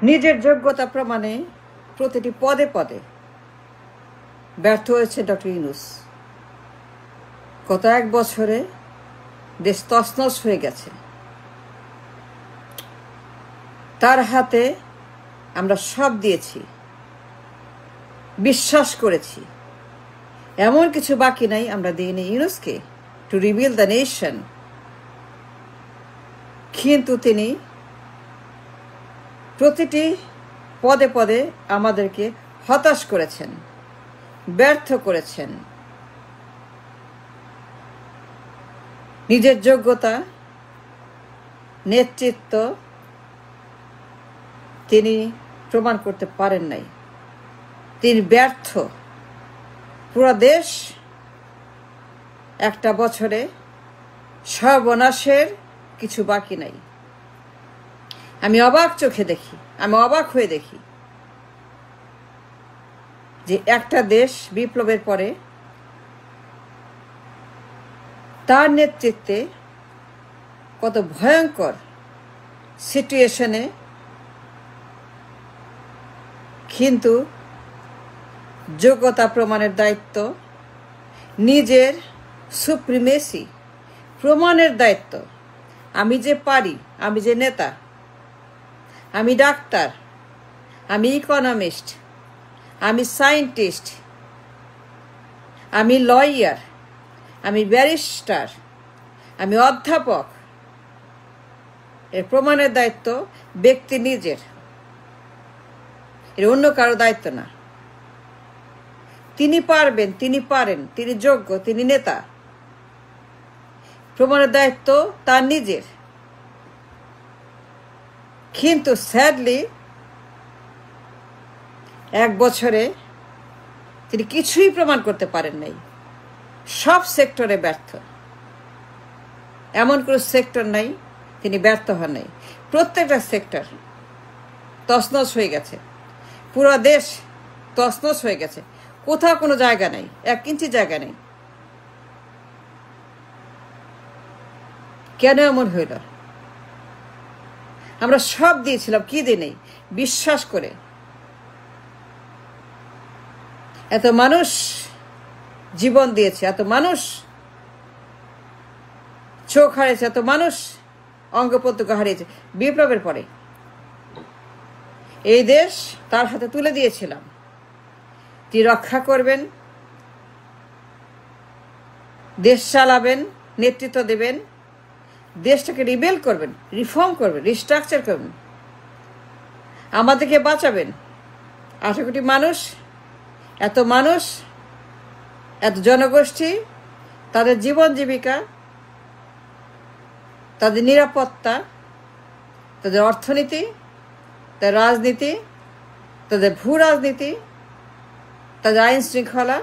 নিজের যোগ্যতা প্রমাণে প্রতিটি পদে পদে ব্যর্থ হয়েছে ডক্টর ইউনূস। গত এক বছরে দেশ তছনছ হয়ে গেছে। তার হাতে আমরা সব দিয়েছি, বিশ্বাস করেছি, এমন কিছু বাকি নাই আমরা দিইনি ইউনূসকে টু রিবিল্ড দ্য নেশন। কিন্তু তিনি প্রতিটি পদে পদে আমাদেরকে হতাশ করেছেন, ব্যর্থ করেছেন। নিজের যোগ্যতা, নেতৃত্ব তিনি প্রমাণ করতে পারেন নাই। তিনি ব্যর্থ। পুরো দেশ একটা বছরে সর্বনাশের কিছু বাকি নাই। আমি অবাক চোখে দেখি, আমি অবাক হয়ে দেখি যে একটা দেশ বিপ্লবের পরে তার নেতৃত্বে কত ভয়ঙ্কর সিচুয়েশনে, কিন্তু যোগ্যতা প্রমাণের দায়িত্ব, নিজের সুপ্রিমেসি প্রমাণের দায়িত্ব, আমি যে পারি, আমি যে নেতা, আমি ডাক্তার, আমি ইকোনমিস্ট, আমি সায়েন্টিস্ট, আমি লয়ার, আমি ব্যারিস্টার, আমি অধ্যাপক, এর প্রমাণের দায়িত্ব ব্যক্তি নিজের, এর অন্য কারো দায়িত্ব না। তিনি পারবেন, তিনি পারেন, তিনি যোগ্য, তিনি নেতা, প্রমাণের দায়িত্ব তার নিজের। কিন্তু স্যাডলি এক বছরে তিনি কিছুই প্রমাণ করতে পারেন নাই। সব সেক্টরে ব্যর্থ, এমন কোনো সেক্টর নাই তিনি ব্যর্থ হন নাই। প্রত্যেকটা সেক্টর তছনছ হয়ে গেছে, পুরো দেশ তছনছ হয়ে গেছে। কোথাও কোনো জায়গা নেই, 1 ইঞ্চি জায়গা নেই। কেন এমন হইল? আমরা সব দিয়েছিলাম, কি দিয়ে নেই, বিশ্বাস করে। এত মানুষ জীবন দিয়েছে, এত মানুষ চোখ হারিয়েছে, এত মানুষ অঙ্গ প্রত্যঙ্গ হারিয়েছে। বিপ্লবের পরে এই দেশ তার হাতে তুলে দিয়েছিলাম। তিনি রক্ষা করবেন, দেশ চালাবেন, নেতৃত্ব দেবেন, দেশটাকে রিবেল করবেন, রিফর্ম করবেন, রিস্ট্রাকচার করবেন, আমাদেরকে বাঁচাবেন। 18 কোটি মানুষ, এত জনগোষ্ঠী, তাদের জীবন জীবিকা, তাদের নিরাপত্তা, তাদের অর্থনীতি, তাদের রাজনীতি, তাদের ভূ রাজনীতি, তাদের আইন শৃঙ্খলা,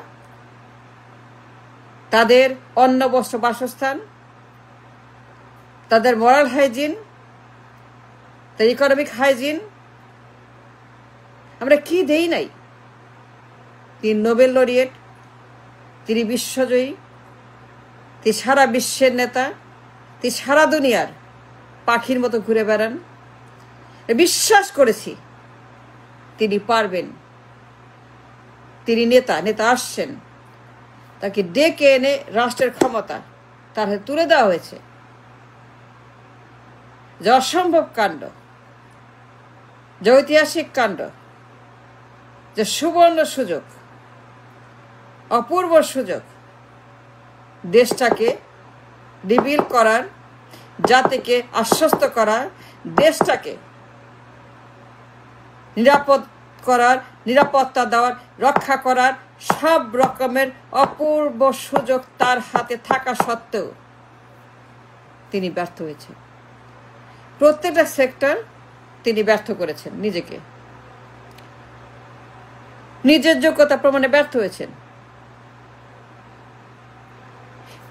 তাদের অন্ন বস্ত্র বাসস্থান, তাদের মোরাল হাইজিন, তাদের ইকোনমিক হাইজিন আমরা কি দেই নাই? তিনি নোবেল লরিয়েট, তিনি বিশ্বজয়ী, তিনি সারা বিশ্বের নেতা, তিনি সারা দুনিয়ার পাখির মতো ঘুরে বেড়ান। বিশ্বাস করেছি তিনি পারবেন, তিনি নেতা আসছেন। তাকে ডেকে এনে রাষ্ট্রের ক্ষমতা তার হাতে তুলে দেওয়া হয়েছে। যে অসম্ভব কাণ্ড, যে ঐতিহাসিক কাণ্ড, যে সুবর্ণ সুযোগ, অপূর্ব সুযোগ দেশটাকে রিবিল করার, জাতিকে আশ্বস্ত করার, দেশটাকে নিরাপদ করার, নিরাপত্তা দেওয়ার, রক্ষা করার সব রকমের অপূর্ব সুযোগ তার হাতে থাকা সত্ত্বেও তিনি ব্যর্থ হয়েছেন। প্রত্যেকটা সেক্টর তিনি ব্যর্থ করেছেন নিজেকে। নিজের যোগ্যতা প্রমাণে ব্যর্থ হয়েছেন।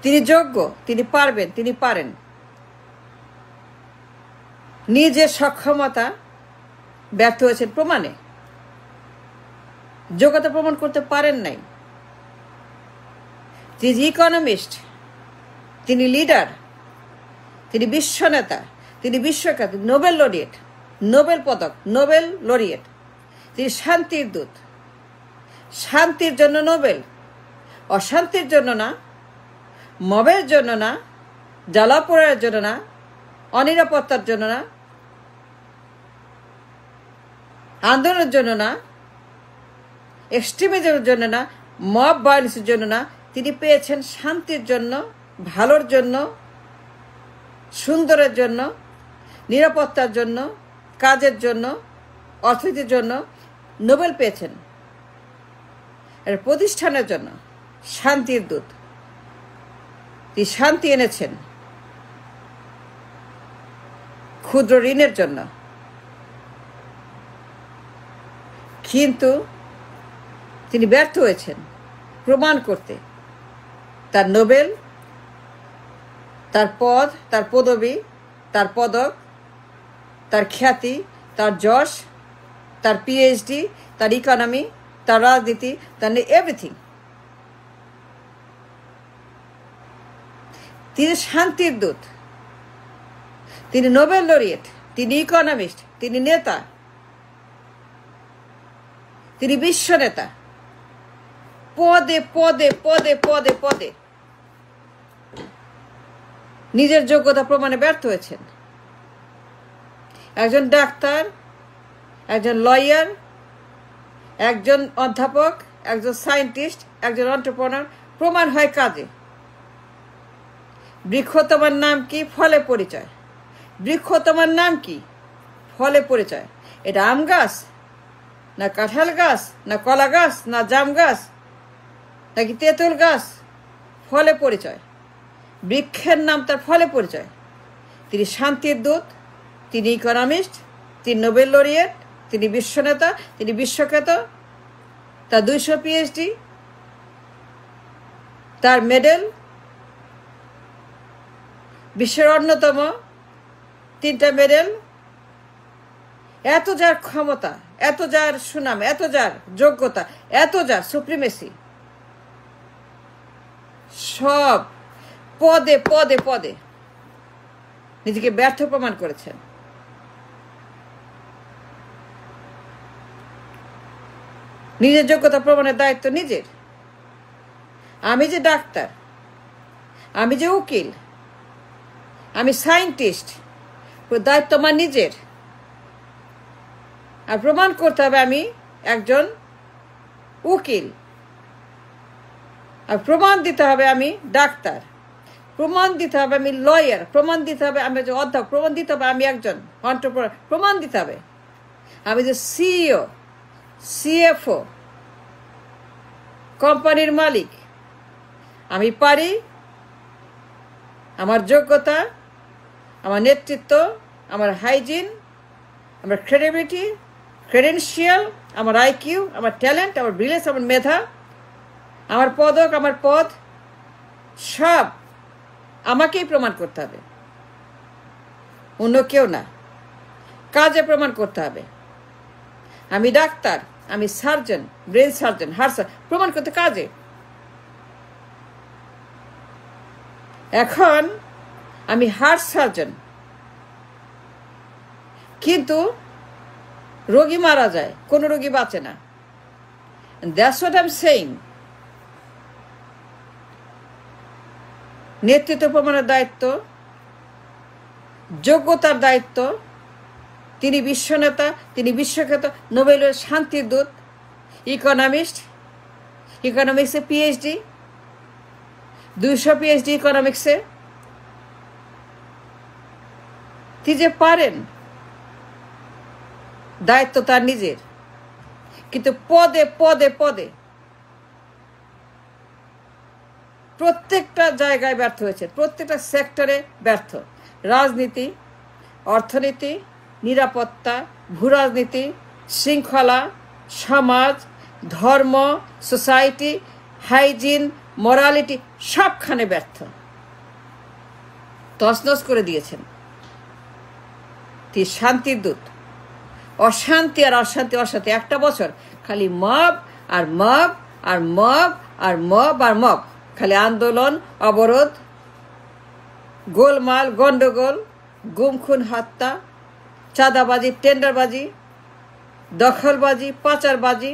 তিনি যোগ্য, তিনি পারবেন, তিনি পারেন। নিজের সক্ষমতা ব্যর্থ হয়েছেন প্রমাণে। যোগ্যতা প্রমাণ করতে পারেন নাই। তিনি ইকোনমিস্ট, তিনি লিডার, তিনি বিশ্ব নেতা, তিনি বিশ্বখ্যাত, নোবেল লরিয়েট, নোবেল পদক, নোবেল লরিয়েট। তিনি শান্তির দূত। শান্তির জন্য নোবেল, অশান্তির জন্য না, মবের জন্য না, জ্বালাপোড়ার জন্য না, অনিরাপত্তার জন্য না, আন্দোলনের জন্য না, এক্সট্রিমিজমের জন্য না, মব ভায়োলেন্সের জন্য না। তিনি পেয়েছেন শান্তির জন্য, ভালোর জন্য, সুন্দরের জন্য, নিরাপত্তার জন্য, কাজের জন্য, অর্থনীতির জন্য নোবেল পেয়েছেন। এর প্রতিষ্ঠানের জন্য শান্তির দূত। তিনি শান্তি এনেছেন ক্ষুদ্র ঋণের জন্য। কিন্তু তিনি ব্যর্থ হয়েছেন প্রমাণ করতে। তার নোবেল, তার পদ, তার পদবি, তার পদক, তার খ্যাতি, তার যশ, তার পিএইচডি, তার ইকোনমি, তার রাজনীতি, তার এভরিথিং। তিনি শান্তির দূত, তিনি নোবেল লরিয়েট, তিনি ইকোনমিস্ট, তিনি নেতা, তিনি বিশ্ব নেতা। পদে পদে পদে পদে পদে নিজের যোগ্যতা প্রমাণে ব্যর্থ হয়েছেন। একজন ডাক্তার, একজন লয়ার, একজন অধ্যাপক, একজন সায়েন্টিস্ট, একজন এন্টারপ্রেনার প্রমাণ হয় কাজে। বৃক্ষ তোমার নাম কি? ফলে পরিচয়। বৃক্ষ তোমার নাম কি? ফলে পরিচয়। এটা আম গাছ, না কাঁঠাল গাছ, না কলা গাছ, না জাম গাছ, নাকি তেঁতুল গাছ? ফলে পরিচয়। বৃক্ষের নাম তার ফলে পরিচয়। তিনি শান্তির দূত, তিনি ইকোনমিস্ট, তিনি নোবেল লরিয়েট, তিনি বিশ্বনেতা, তিনি বিশ্বখ্যাত। তার 200 পিএইচডি, তার মেডেল, বিশ্বের অন্যতম 3টা মেডেল। এত যার ক্ষমতা, এত যার সুনাম, এত যার যোগ্যতা, এত যার সুপ্রিমেসি, সব পদে পদে পদে নিজেকে ব্যর্থ প্রমাণ করেছেন। নিজের যোগ্যতা প্রমাণের দায়িত্ব নিজের। আমি যে ডাক্তার, আমি যে উকিল, আমি সায়েন্টিস্ট, দায়িত্ব আমার নিজের। আর প্রমাণ করতে হবে আমি একজন উকিল, আর প্রমাণ দিতে হবে আমি ডাক্তার, প্রমাণ দিতে হবে আমি লয়ার, প্রমাণ দিতে হবে আমি একজন অধ্যাপক, প্রমাণ দিতে হবে আমি একজন এন্টারপ্রেনার, প্রমাণ দিতে হবে আমি যে সিইও, সিএফও, কোম্পানির মালিক। আমি পারি, আমার যোগ্যতা, আমার নেতৃত্ব, আমার হাইজিন, আমার ক্রেডিবিলিটি, ক্রেডেনশিয়াল, আমার আইকিউ, আমার ট্যালেন্ট, আমার ব্রিলিয়েন্স, আমার মেধা, আমার পদক, আমার পদ, সব আমাকেই প্রমাণ করতে হবে, অন্য কেউ না। কাজে প্রমাণ করতে হবে। আমি ডাক্তার, আমি surgeon, brain surgeon, heart surgeon, প্রমাণ করতে কাজে। এখন আমি হার্ট সার্জন, কিন্তু রোগী মারা যায়, কোনো রোগী বাঁচে না। That's what I am saying. নেতৃত্ব প্রমাণের দায়িত্ব, যোগ্যতার দায়িত্ব। তিনি বিশ্বনেতা, তিনি বিশ্বখ্যাত, নোবেলের শান্তির দূত, ইকোনমিস্ট, ইকোনমিক্সে পিএইচডি, 200 পিএইচডি ইকোনমিক্সে। তিনি যে পারেন, দায়িত্ব তার নিজের, কিন্তু পদে পদে পদে প্রত্যেকটা জায়গায় ব্যর্থ হয়েছে, প্রত্যেকটা সেক্টরে ব্যর্থ। রাজনীতি, অর্থনীতি, নিরাপত্তা, ভূরাজনীতি, শৃঙ্খলা, সমাজ, ধর্ম, সোসাইটি, হাইজিন, মোরালিটি, সবখানে ব্যর্থ। তছনছ করে দিয়েছেন। তিনি শান্তির দূত। অশান্তি আর অশান্তি, অশান্তি, একটা বছর খালি মব আর মব আর মব আর মব আর মব, খালি আন্দোলন, অবরোধ, গোলমাল, গন্ডগোল, গুম খুন হত্যা, চাঁদাবাজি, টেন্ডারবাজি, দখলবাজি, পাচারবাজি,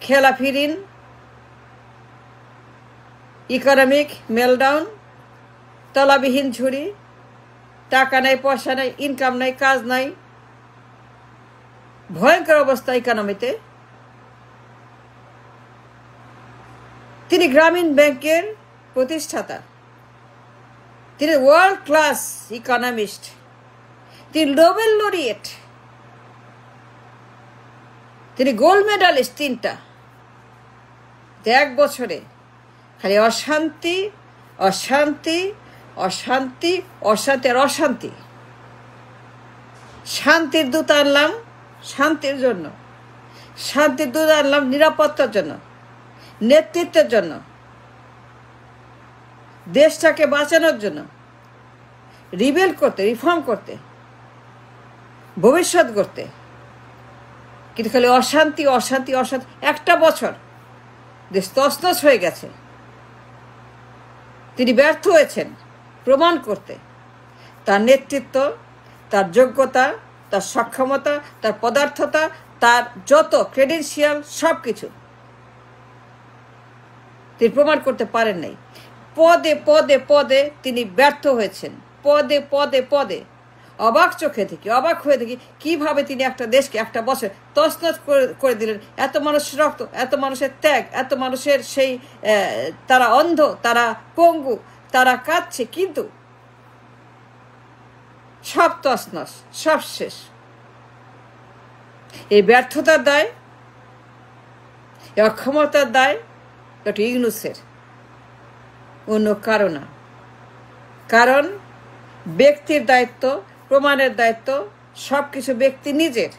খেলাফিরিন, ইকোনমিক মেলডাউন, তলাবিহীন ঝুড়ি, টাকা নাই, পয়সা নাই, ইনকাম নাই, কাজ নাই, ভয়ঙ্কর অবস্থা ইকোনমিতে। তিনি গ্রামীণ ব্যাংকের প্রতিষ্ঠাতা, তিনি ওয়ার্ল্ড ক্লাস ইকোনমিস্ট, তিনি নোবেল লরিয়েট, তিনি গোল্ড মেডালিস্ট তিনটা। এক বছরে খালি অশান্তি, অশান্তি, অশান্তি, অশান্তি আর অশান্তি। শান্তির দূত আনলাম শান্তির জন্য, শান্তির দূত আনলাম নিরাপত্তার জন্য, নেতৃত্বের জন্য, দেশটাকে বাঁচানোর জন্য, রিবেল করতে, রিফর্ম করতে, ভবিষ্যৎ করতে। কিন্তু খালি অশান্তি, অশান্তি, অশান্তি। একটা বছর দেশ তছনছ হয়ে গেছে। তিনি ব্যর্থ হয়েছেন প্রমাণ করতে তার নেতৃত্ব, তার যোগ্যতা, তার সক্ষমতা, তার পদার্থতা, তার যত ক্রেডেনশিয়াল সব কিছু তিনি প্রমাণ করতে পারেন নাই। পদে পদে পদে তিনি ব্যর্থ হয়েছেন, পদে পদে পদে। অবাক চোখে দেখি, অবাক হয়ে দেখি কিভাবে তিনি একটা দেশকে একটা বছর তছনছ করে দিলেন। এত মানুষের রক্ত, এত মানুষের ত্যাগ, এত মানুষের সেই তারা অন্ধ, তারা পঙ্গু, তারা কাঁদছে, কিন্তু সব তছনছ, সব শেষ। এই ব্যর্থতার দায়, এই অক্ষমতার দায় ডক্টর ইউনূসের, অন্য কারো না। কারণ ব্যক্তির দায়িত্ব, প্রমাণের দায়িত্ব সব কিছু ব্যক্তি নিজের,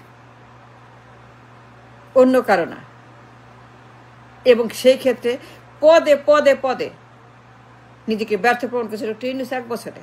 অন্য কারো না। এবং সেই ক্ষেত্রে পদে পদে পদে নিজেকে ব্যর্থ প্রমাণ করেছিল ডক্টর ইউনূস এক বছরে।